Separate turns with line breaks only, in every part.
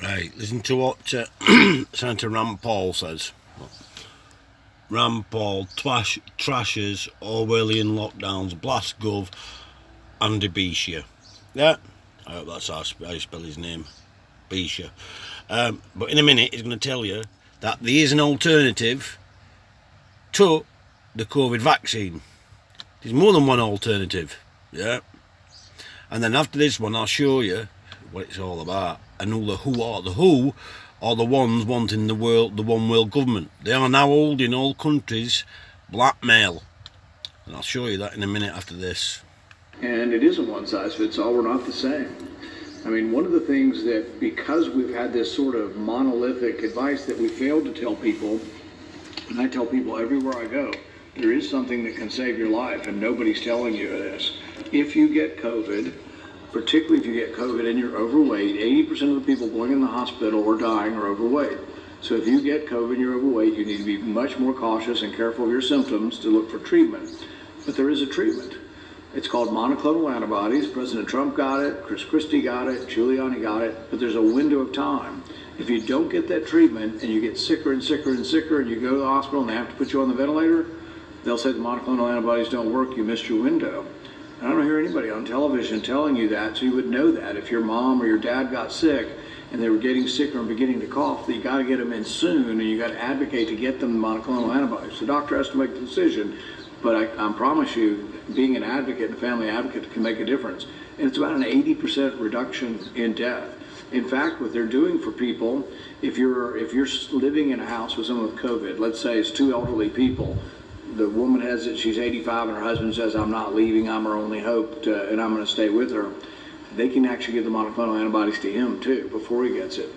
Right, listen to what Senator Rand Paul says. Rand Paul trashes Orwellian lockdowns, blast Gov, Andy Bisha. Yeah, I hope that's how you spell his name, Bisha. But in a minute, he's going to tell you that there is an alternative to the COVID vaccine. There's more than one alternative. Yeah. And then after this one, I'll show you what it's all about. And who are the ones wanting the one world government. They are now holding all countries blackmail. And I'll show you that in a minute after this.
And it isn't one size fits all. We're not the same. I mean, one of the things that, because we've had this sort of monolithic advice that we failed to tell people, and I tell people everywhere I go, there is something that can save your life, and nobody's telling you this. If you get COVID, particularly if you get COVID and you're overweight, 80% of the people going in the hospital or dying are overweight. So if you get COVID and you're overweight, you need to be much more cautious and careful of your symptoms to look for treatment. But there is a treatment. It's called monoclonal antibodies. President Trump got it, Chris Christie got it, Giuliani got it, but there's a window of time. If you don't get that treatment and you get sicker and sicker and sicker and you go to the hospital and they have to put you on the ventilator, they'll say the monoclonal antibodies don't work, you missed your window. And I don't hear anybody on television telling you that, so you would know that. If your mom or your dad got sick and they were getting sicker and beginning to cough, you got to get them in soon, and you got to advocate to get them the monoclonal antibodies. The doctor has to make the decision, but I promise you, being an advocate and a family advocate can make a difference. And it's about an 80% reduction in death. In fact, what they're doing for people, if you're living in a house with someone with COVID, let's say it's two elderly people, the woman has it, she's 85, and her husband says, I'm not leaving, I'm her only hope, and I'm going to stay with her. They can actually give the monoclonal antibodies to him, too, before he gets it.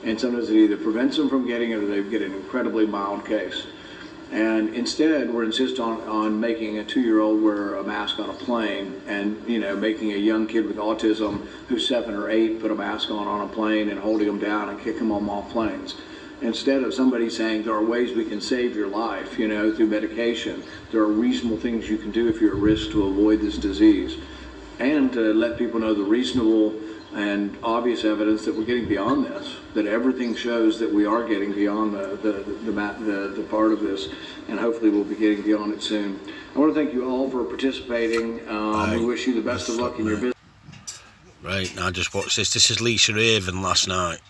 And sometimes it either prevents them from getting it or they get an incredibly mild case. And instead, we're insisting on making a 2-year-old wear a mask on a plane, and making a young kid with autism who's 7 or 8 put a mask on a plane and holding them down and kicking them off planes. Instead of somebody saying there are ways we can save your life, through medication, there are reasonable things you can do if you're at risk to avoid this disease, and to let people know the reasonable and obvious evidence that we're getting beyond this, that everything shows that we are getting beyond the part of this, and hopefully we'll be getting beyond it soon. I want to thank you all for participating. We wish you the best of luck in your business.
Right, now just watch this. This is Lisa Raven last night.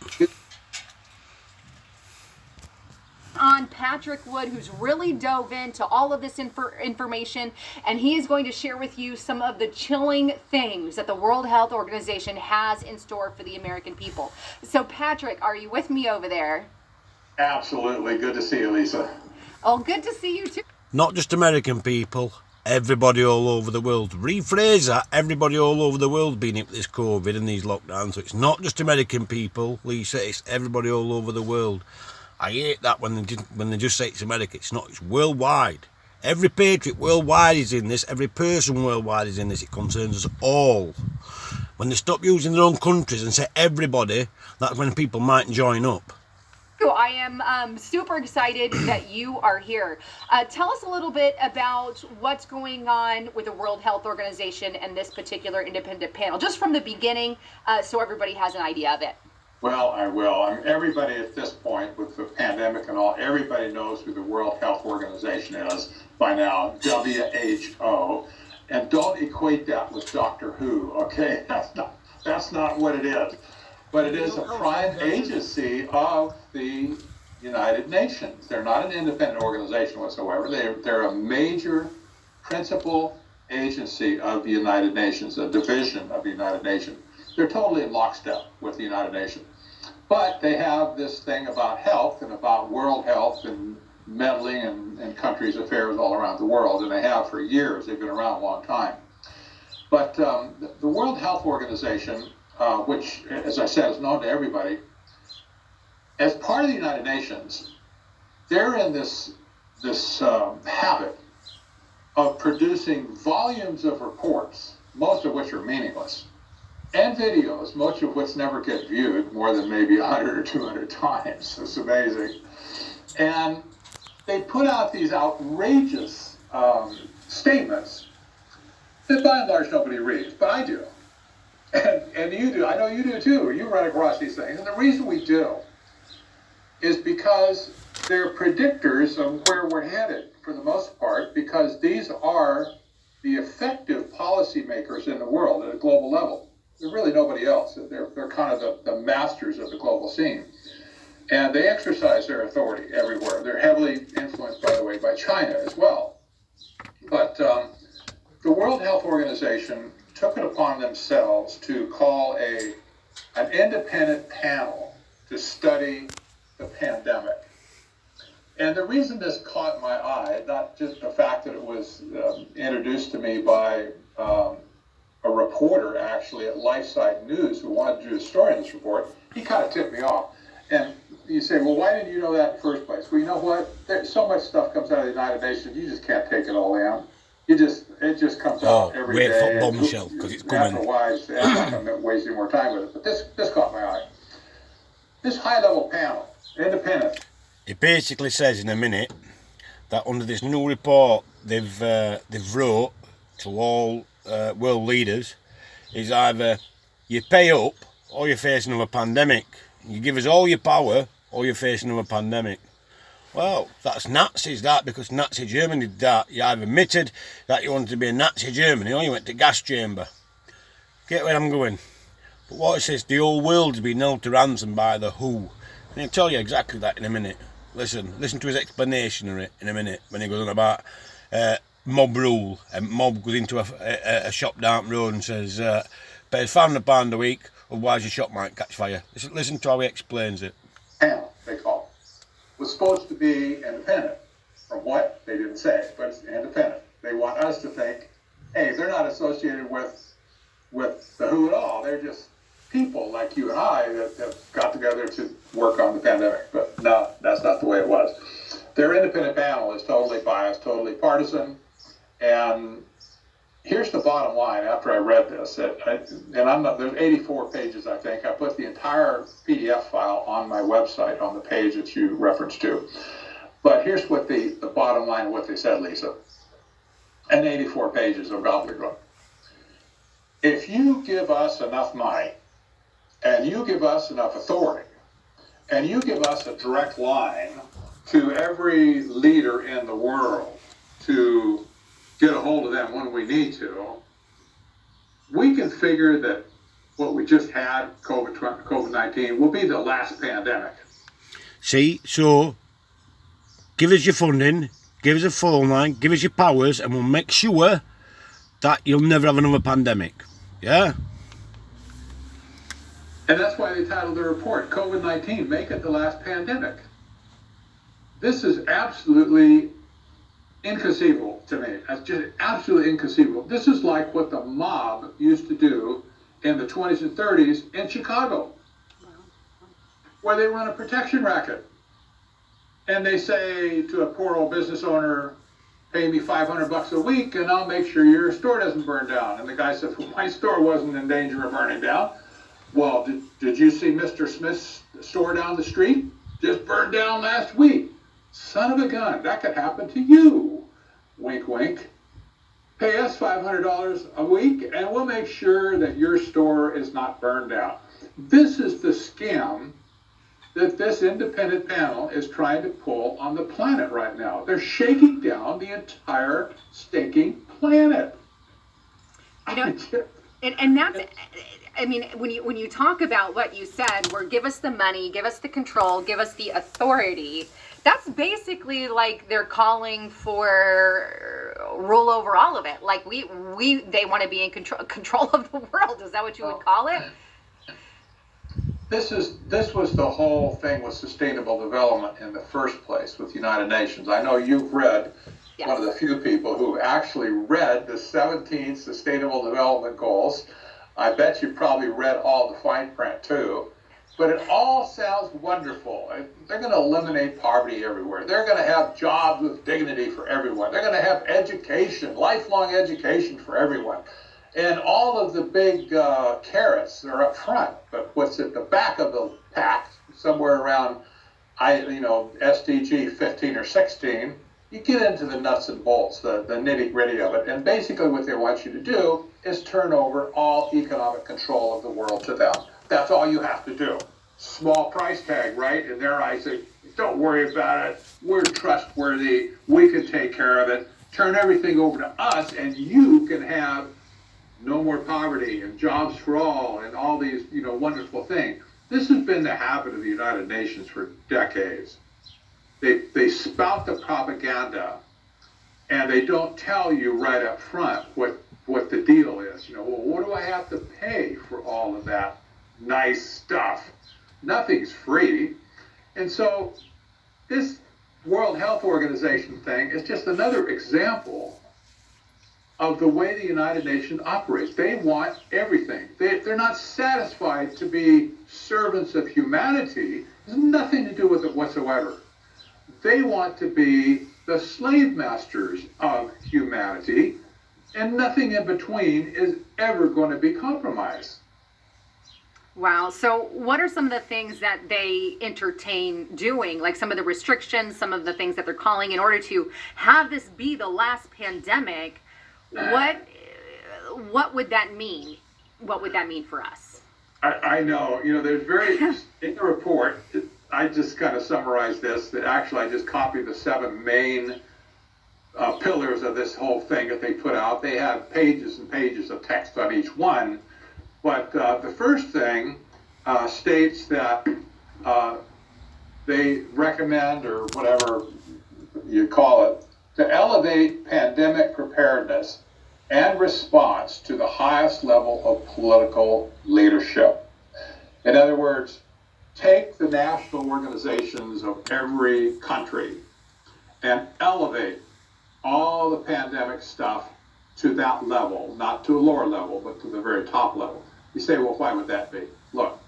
On Patrick Wood, who's really dove into all of this information, and he is going to share with you some of the chilling things that the World Health Organization has in store for the American people. So Patrick, are you with me over there?
Absolutely. Good to see you, Lisa.
Oh, good to see you too.
Not just American people, everybody all over the world. Rephrase that, everybody all over the world being hit with this COVID and these lockdowns. So it's not just American people, Lisa, it's everybody all over the world. I hate that when they just say it's America. It's not. It's worldwide. Every patriot worldwide is in this. Every person worldwide is in this. It concerns us all. When they stop using their own countries and say everybody, that's when people might join up.
I am super excited that you are here. Tell us a little bit about what's going on with the World Health Organization and this particular independent panel, just from the beginning, so everybody has an idea of it.
Well, I will. Everybody at this point, with the pandemic and all, everybody knows who the World Health Organization is by now, WHO. And don't equate that with Doctor Who, okay? That's not what it is. But it is a prime agency of the United Nations. They're not an independent organization whatsoever. They're a major principal agency of the United Nations, a division of the United Nations. They're totally in lockstep with the United Nations. But they have this thing about health and about world health and meddling in countries' affairs all around the world, and they have for years. They've been around a long time. But the World Health Organization, which, as I said, is known to everybody, as part of the United Nations, they're in this habit of producing volumes of reports, most of which are meaningless, and videos, most of which never get viewed more than maybe 100 or 200 times. It's amazing. And they put out these outrageous statements that by and large nobody reads, but I do. And you do. I know you do too. You run across these things. And the reason we do is because they're predictors of where we're headed for the most part, because these are the effective policymakers in the world at a global level. There's really nobody else. They're kind of the masters of the global scene. And they exercise their authority everywhere. They're heavily influenced, by the way, by China as well. But the World Health Organization took it upon themselves to call an independent panel to study the pandemic. And the reason this caught my eye, not just the fact that it was introduced to me by a reporter actually at LifeSite News who wanted to do a story on this report, he kind of tipped me off. And you say, well, why didn't you know that in the first place? Well, you know what? There's so much stuff comes out of the United Nations, you just can't take it all in. It just comes out every day.
Wait for bombshell, because it's coming.
After a while, I'm not going to waste any more time with it. But this caught my eye. This high-level panel, independent.
It basically says in a minute that under this new report they've wrote to all world leaders is either you pay up or you face another pandemic. You give us all your power or you face another pandemic. Well, that's Nazis, that, because Nazi Germany did that. You either admitted that you wanted to be a Nazi Germany or you went to gas chamber. Get where I'm going. But what it says, the whole world's been held to ransom by the WHO. And he'll tell you exactly that in a minute. Listen to his explanation of it in a minute when he goes on about mob rule. And mob goes into a shop down the road and says, pay £500 a week, otherwise your shop might catch fire. Listen to how he explains it.
Panel, they call it, was supposed to be independent. From what? They didn't say, but it's independent. They want us to think, hey, they're not associated with the WHO at all. They're just people like you and I that have got together to work on the pandemic. But no, that's not the way it was. Their independent panel is totally biased, totally partisan. And here's the bottom line after I read this. There's 84 pages, I think. I put the entire PDF file on my website on the page that you referenced to. But here's what the bottom line of what they said, Lisa. And 84 pages of gobbledygook. If you give us enough money, and you give us enough authority, and you give us a direct line to every leader in the world to get a hold of them when we need to, we can figure that what we just had, COVID-19, will be the last pandemic.
See, so give us your funding, give us a phone line, give us your powers, and we'll make sure that you'll never have another pandemic. Yeah?
And that's why they titled the report, COVID-19, Make It the Last Pandemic. This is absolutely inconceivable to me. That's just absolutely inconceivable. This is like what the mob used to do in the 20s and 30s in Chicago, where they run a protection racket. And they say to a poor old business owner, pay me $500 a week and I'll make sure your store doesn't burn down. And the guy said, well, my store wasn't in danger of burning down. Well, did you see Mr. Smith's store down the street? Just burned down last week. Son of a gun, that could happen to you. Wink, wink. Pay us $500 a week and we'll make sure that your store is not burned down. This is the scam that this independent panel is trying to pull on the planet right now. They're shaking down the entire stinking planet.
You know, and that's, I mean, when you talk about what you said, where give us the money, give us the control, give us the authority, that's basically like they're calling for rule over all of it. Like they want to be in control of the world. Is that what you would call it?
This was the whole thing with sustainable development in the first place with the United Nations. I know you've read,
yes,
one of the few people who actually read the 17 Sustainable Development Goals. I bet you probably read all the fine print too. But it all sounds wonderful. They're going to eliminate poverty everywhere. They're going to have jobs with dignity for everyone. They're going to have education, lifelong education for everyone. And all of the big carrots are up front. But what's at the back of the pack, somewhere around, SDG 15 or 16, you get into the nuts and bolts, the nitty gritty of it. And basically what they want you to do is turn over all economic control of the world to them. That's all you have to do. Small price tag, right? In their eyes, say, don't worry about it. We're trustworthy. We can take care of it. Turn everything over to us, and you can have no more poverty and jobs for all and all these, wonderful things. This has been the habit of the United Nations for decades. They spout the propaganda, and they don't tell you right up front what the deal is. Well, what do I have to pay for all of that nice stuff? Nothing's free. And so this World Health Organization thing is just another example of the way the United Nations operates. They want everything. They're not satisfied to be servants of humanity. There's nothing to do with it whatsoever. They want to be the slave masters of humanity, and nothing in between is ever going to be compromised.
Wow. So what are some of the things that they entertain doing, like some of the restrictions, some of the things that they're calling in order to have this be the last pandemic? What would that mean? What would that mean for us?
I know, there's in the report, I just kind of summarized this, that actually I just copied the 7 main pillars of this whole thing that they put out. They have pages and pages of text on each one. But the first thing states that they recommend, or whatever you call it, to elevate pandemic preparedness and response to the highest level of political leadership. In other words, take the national organizations of every country and elevate all the pandemic stuff to that level, not to a lower level, but to the very top level. You say, well, why would that be? Look,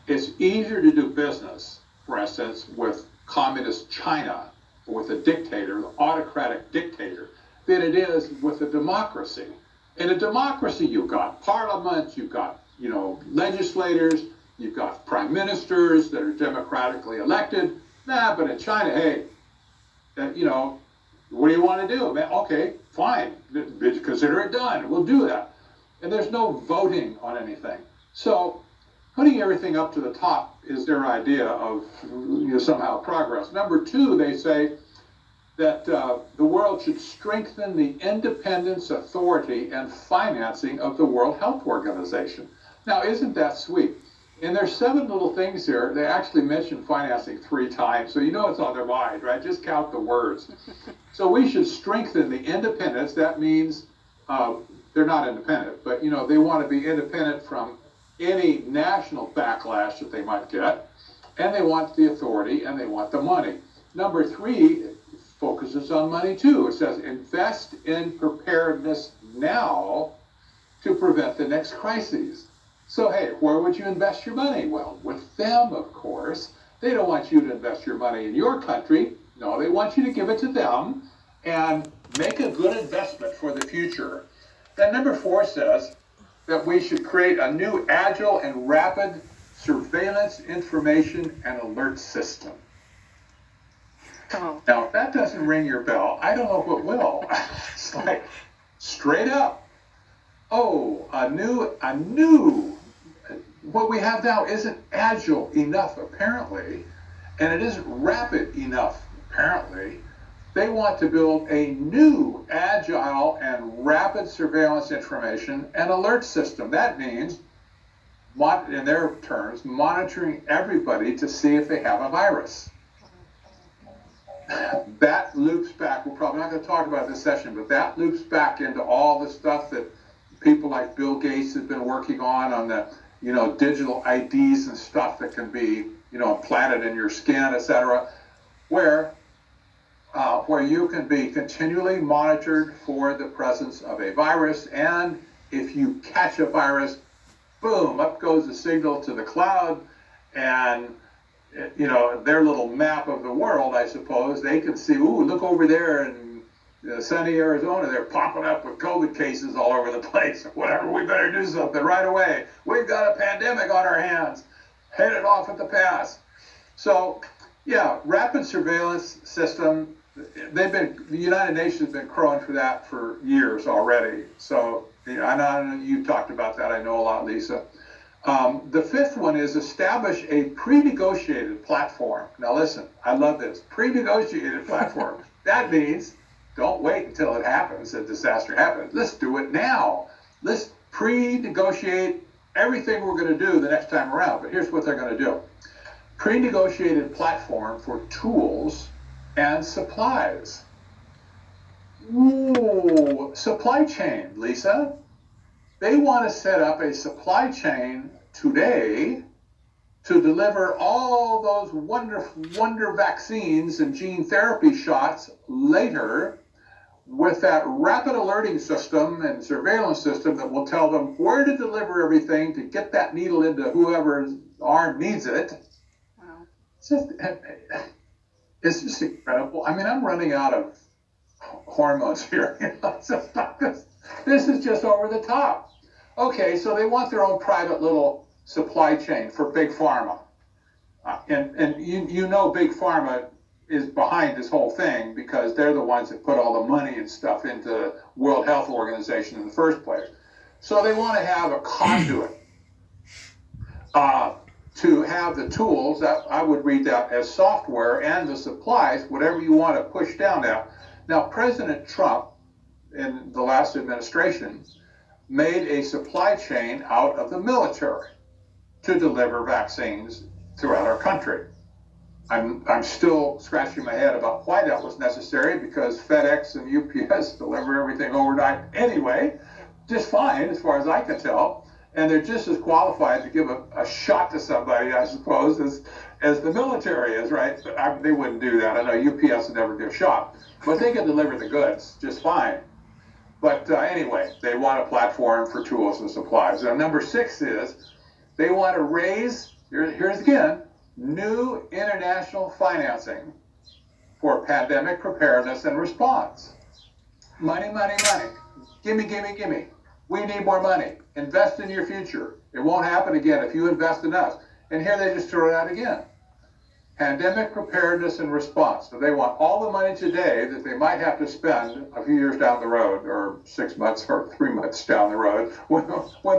it's easier to do business, for instance, with communist China, or with a dictator, an autocratic dictator, than it is with a democracy. In a democracy, you've got parliament, you've got, legislators, you've got prime ministers that are democratically elected. But in China, hey, what do you want to do? Okay, fine, consider it done. We'll do that. And there's no voting on anything. So putting everything up to the top is their idea of somehow progress. Number 2, they say that the world should strengthen the independence, authority, and financing of the World Health Organization. Now, isn't that sweet? In their 7 little things here, they actually mention financing 3 times, so it's on their mind, right? Just count the words. So we should strengthen the independence. That means they're not independent, but they want to be independent from any national backlash that they might get, and they want the authority and they want the money. Number 3 focuses on money too. It says invest in preparedness now to prevent the next crises. So hey, where would you invest your money? Well, with them, of course. They don't want you to invest your money in your country. No, they want you to give it to them and make a good investment for the future. Then number 4 says that we should create a new agile and rapid surveillance, information, and alert system.
Oh.
Now, if that doesn't ring your bell, I don't know what will. It's like, straight up. Oh, a new, what we have now isn't agile enough, apparently, and it isn't rapid enough, apparently. They want to build a new agile and rapid surveillance information and alert system. That means, in their terms, monitoring everybody to see if they have a virus. That loops back, we're probably not going to talk about this session, but that loops back into all the stuff that people like Bill Gates have been working on the, digital IDs and stuff that can be, implanted in your skin, etc., where you can be continually monitored for the presence of a virus, and if you catch a virus, boom, up goes the signal to the cloud, and their little map of the world, I suppose, they can see, ooh, look over there in sunny Arizona, they're popping up with COVID cases all over the place, or whatever, we better do something right away. We've got a pandemic on our hands, head it off at the pass. So, yeah, rapid surveillance system the United Nations has been crowing for that for years already. So, I know you've talked about that. I know a lot, Lisa. The fifth one is establish a pre-negotiated platform. Now listen, I love this. Pre-negotiated platform. That means don't wait until it happens, a disaster happens. Let's do it now. Let's pre-negotiate everything we're going to do the next time around. But here's what they're going to do. Pre-negotiated platform for tools and supplies. Ooh, supply chain, Lisa. They want to set up a supply chain today to deliver all those wonder vaccines and gene therapy shots later with that rapid alerting system and surveillance system that will tell them where to deliver everything to get that needle into whoever's arm needs it.
Wow.
It's just incredible. I mean, I'm running out of hormones here. This is just over the top. Okay, so they want their own private little supply chain for Big Pharma. And you know Big Pharma is behind this whole thing because they're the ones that put all the money and stuff into the World Health Organization in the first place. So they want to have a conduit to have the tools, that I would read that as software, and the supplies, whatever you want to push down now. Now, President Trump, in the last administration, made a supply chain out of the military to deliver vaccines throughout our country. I'm still scratching my head about why that was necessary, because FedEx and UPS deliver everything overnight anyway, just fine as far as I can tell, and they're just as qualified to give a shot to somebody, I suppose, as the military is, right? But they wouldn't do that. I know UPS would never do a shot, but they can deliver the goods just fine. But anyway, they want a platform for tools and supplies. Now, number 6 is they want to raise, here's again, new international financing for pandemic preparedness and response. Money, money, money. Gimme, gimme, gimme. We need more money. Invest in your future. It won't happen again if you invest in us. And here they just throw it out again. Pandemic preparedness and response. So they want all the money today that they might have to spend a few years down the road, or 6 months or 3 months down the road, when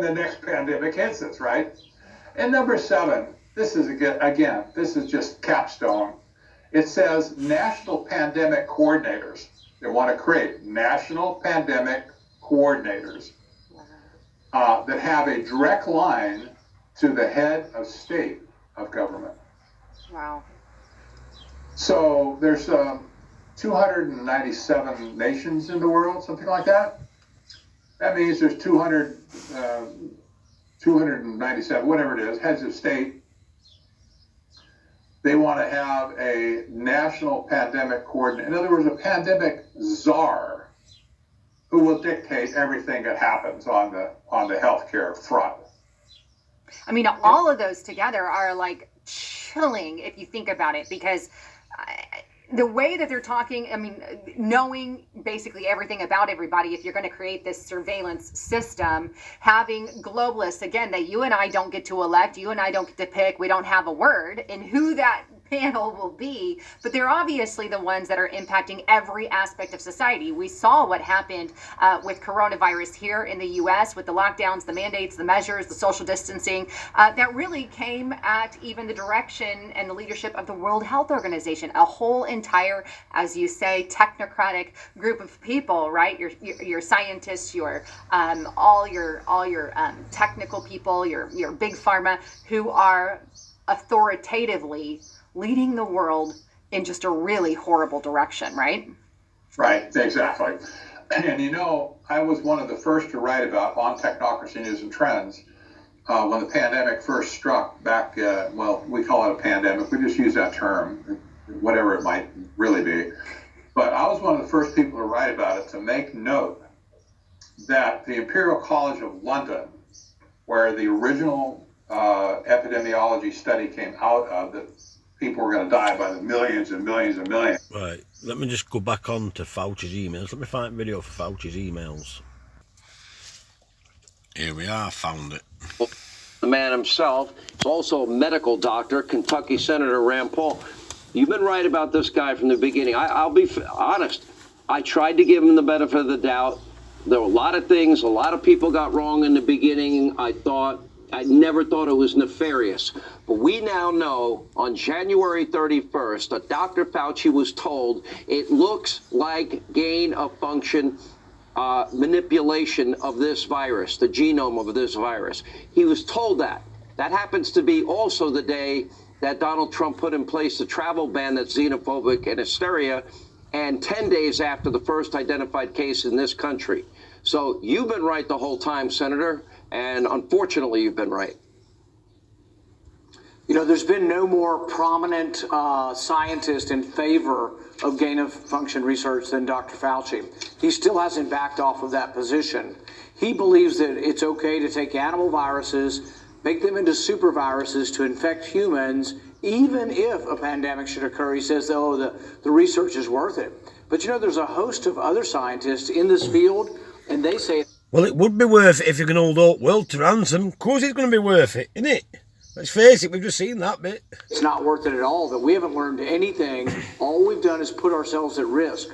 the next pandemic hits us, right? And number 7, this is again, this is just capstone. It says national pandemic coordinators. They want to create national pandemic coordinators that have a direct line to the head of state of government.
Wow.
So there's 297 nations in the world, something like that. That means there's 297, whatever it is, heads of state. They want to have a national pandemic coordinator. In other words, a pandemic czar who will dictate everything that happens on the healthcare front.
I mean, all of those together are like chilling if you think about it, because the way that they're talking, I mean, knowing basically everything about everybody, if you're going to create this surveillance system, having globalists, again, that you and I don't get to elect, you and I don't get to pick, we don't have a word in who that panel will be, but they're obviously the ones that are impacting every aspect of society. We saw what happened with coronavirus here in the U.S. with the lockdowns, the mandates, the measures, the social distancing, that really came at even the direction and the leadership of the World Health Organization, a whole entire, as you say, technocratic group of people, right? Your scientists, your all your technical people, your big pharma, who are authoritatively leading the world in just a really horrible direction, right?
Right, exactly. And you know, I was one of the first to write about on Technocracy News and Trends when the pandemic first struck back, well, we call it a pandemic, we just use that term, whatever it might really be. But I was one of the first people to write about it, to make note that the Imperial College of London, where the original epidemiology study came out of, that people were going to die by the millions and millions and millions.
Right, let me just go back on to Fauci's emails. Let me find a video for Fauci's emails. Here we are, found it.
The man himself is also a medical doctor, Kentucky Senator Rand Paul. You've been right about this guy from the beginning. I'll be honest. I tried to give him the benefit of the doubt. There were a lot of things, a lot of people got wrong in the beginning. I never thought it was nefarious. But we now know on January 31st that Dr. Fauci was told it looks like gain of function manipulation of this virus, the genome of this virus. He was told that. That happens to be also the day that Donald Trump put in place the travel ban that's xenophobic and hysteria, and 10 days after the first identified case in this country. So you've been right the whole time, Senator, and unfortunately you've been right.
You know, there's been no more prominent scientist in favor of gain-of-function research than Dr. Fauci. He still hasn't backed off of that position. He believes that it's okay to take animal viruses, make them into super viruses to infect humans, even if a pandemic should occur. He says, oh, the research is worth it. But you know, there's a host of other scientists in this field, and they say,
well, it would be worth it if you can hold up world to ransom. Of course it's going to be worth it, isn't it? Let's face it, we've just seen that bit.
It's not worth it at all, that we haven't learned anything. All we've done is put ourselves at risk.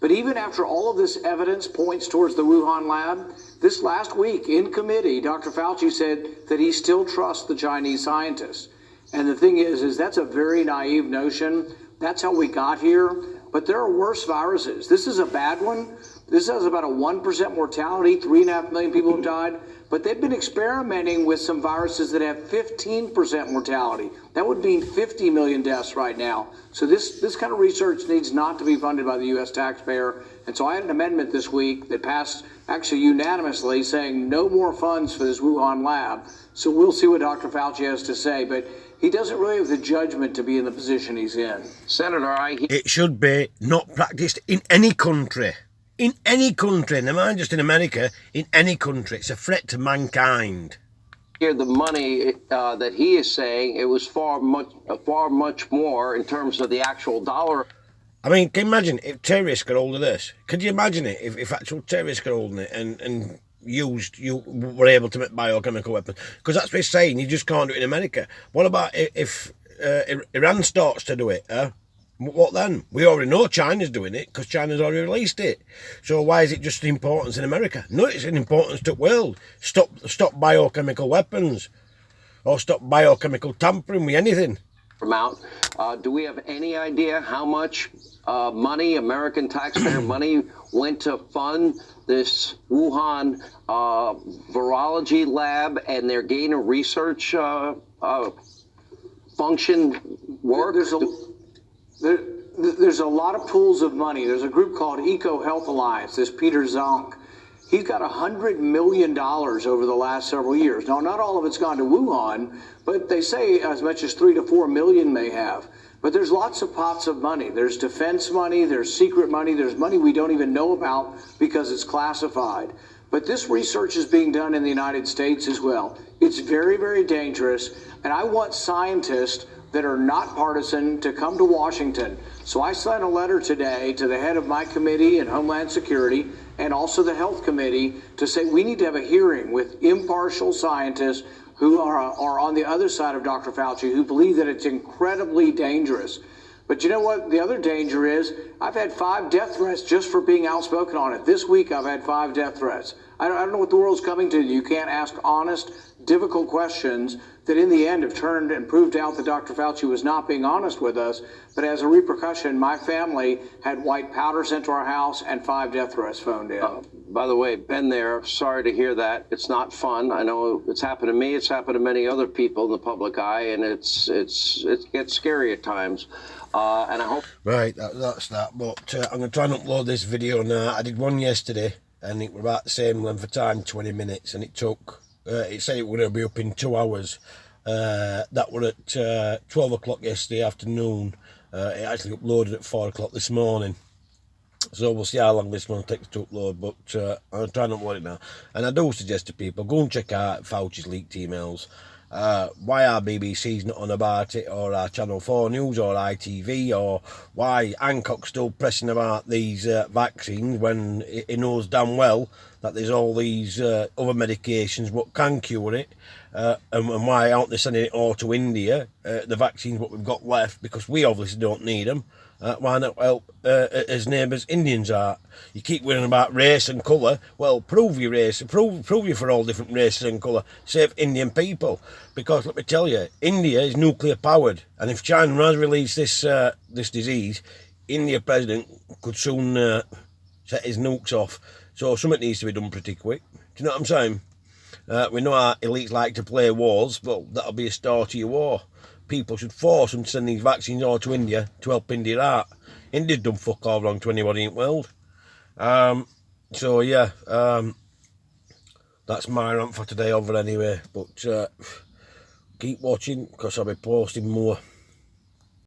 But even after all of this evidence points towards the Wuhan lab, this last week in committee, Dr. Fauci said that he still trusts the Chinese scientists. And the thing is that's a very naive notion. That's how we got here. But there are worse viruses. This is a bad one. This has about a 1% mortality. 3.5 million people have died. But they've been experimenting with some viruses that have 15% mortality. That would mean 50 million deaths right now. So this kind of research needs not to be funded by the U.S. taxpayer. And so I had an amendment this week that passed actually unanimously saying no more funds for this Wuhan lab. So we'll see what Dr. Fauci has to say. But he doesn't really have the judgment to be in the position he's in.
Senator,
it should be not practiced in any country. In any country, never mind just in America, in any country. It's a threat to mankind.
Here, the money that he is saying, it was far much more in terms of the actual dollar.
I mean, can you imagine if terrorists got hold of this? Could you imagine it if actual terrorists got hold of it and were able to make biochemical weapons? Because that's what he's saying, you just can't do it in America. What about if Iran starts to do it? What then? We already know China's doing it because China's already released it. So why is it just an importance in America? No, it's an importance to the world. Stop biochemical weapons or stop biochemical tampering with anything.
Amount. Do we have any idea how much money, American taxpayer money, went to fund this Wuhan virology lab and their gain of research function work?
There's a lot of pools of money. There's a group called Eco Health Alliance, this Peter Zonk. He's got $100 million over the last several years. Now, not all of it's gone to Wuhan, but they say as much as 3 to 4 million may have. But there's lots of pots of money. There's defense money, there's secret money, there's money we don't even know about because it's classified. But this research is being done in the United States as well. It's very, very dangerous, and I want scientists that are not partisan to come to Washington. So I sent a letter today to the head of my committee in Homeland Security and also the Health Committee to say we need to have a hearing with impartial scientists who are on the other side of Dr. Fauci, who believe that it's incredibly dangerous. But you know what? The other danger is I've had 5 death threats just for being outspoken on it. This week I've had 5 death threats. I don't know what the world's coming to. You can't ask honest, difficult questions that in the end have turned and proved out that Dr. Fauci was not being honest with us. But as a repercussion, my family had white powder sent to our house and 5 death threats phoned in.
By the way, been there. Sorry to hear that. It's not fun. I know it's happened to me. It's happened to many other people in the public eye, and it gets scary at times. And I hope.
Right, that's that. But I'm going to try and upload this video now. I did one yesterday, and it was about the same length of time, 20 minutes, and it took. It said it would be up in 2 hours. That were at 12 o'clock yesterday afternoon. It actually uploaded at 4 o'clock this morning. So we'll see how long this one takes to upload, but I'm trying to upload it now. And I do suggest to people, go and check out Fauci's leaked emails. Why our BBC's not on about it, or our Channel 4 News, or ITV, or why Hancock's still pressing about these vaccines when he knows damn well that there's all these other medications what can cure it. and why aren't they sending it all to India, the vaccines what we've got left, because we obviously don't need them. Why not help as neighbours Indians are? You keep worrying about race and colour. Well, prove your race, prove you for all different races and colour. Save Indian people, because let me tell you, India is nuclear powered, and if China has released this this disease, India president could soon set his nukes off. So something needs to be done pretty quick. Do you know what I'm saying? We know our elites like to play wars, but that'll be a start to your war. People should force them to send these vaccines all to India to help India out. India's done fuck all wrong to anybody in the world. So yeah, that's my rant for today over anyway. But keep watching, because I'll be posting more.